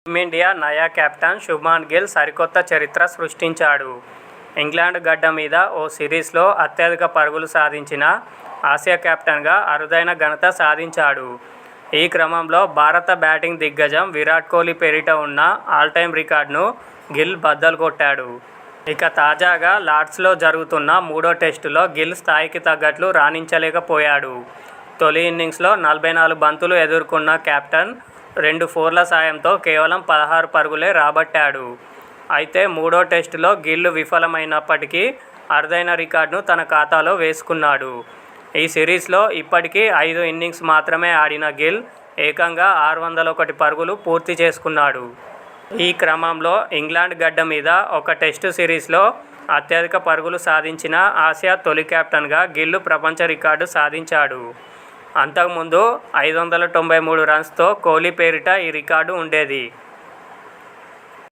Team India నయా captain Shubman Gill సరికొత్త చరిత్ర సృష్టించాడు. ఇంగ్లాండ్ గడ్డ మీద ఓ సిరీస్లో అత్యధిక పరుగులు సాధించిన ఆసియా కెప్టెన్గా అరుదైన ఘనత సాధించాడు. ఈ క్రమంలో భారత బ్యాటింగ్ దిగ్గజం విరాట్ కోహ్లీ పేరిట ఉన్న ఆల్టైమ్ రికార్డును గిల్ బద్దలు కొట్టాడు. ఇక తాజాగా లార్డ్స్లో జరుగుతున్న మూడో టెస్టులో గిల్ స్థాయికి తగ్గట్లు రాణించలేకపోయాడు. తొలి ఇన్నింగ్స్లో 44 బంతులు ఎదుర్కొన్న కెప్టెన్ 2 ఫోర్ల సాయంతో కేవలం 16 పరుగులే రాబట్టాడు. అయితే మూడో టెస్టులో గిల్ విఫలమైనప్పటికీ అరుదైన రికార్డును తన ఖాతాలో వేసుకున్నాడు. ఈ సిరీస్లో ఇప్పటికీ 5 ఇన్నింగ్స్ మాత్రమే ఆడిన గిల్ ఏకంగా 601 పరుగులు పూర్తి చేసుకున్నాడు. ఈ క్రమంలో ఇంగ్లాండ్ గడ్డ మీద ఒక టెస్టు సిరీస్లో అత్యధిక పరుగులు సాధించిన ఆసియా తొలి కెప్టెన్గా గిల్ ప్రపంచ రికార్డు సాధించాడు. అంతకుముందు 593 రన్స్తో కోహ్లీ పేరిట ఈ రికార్డు ఉండేది.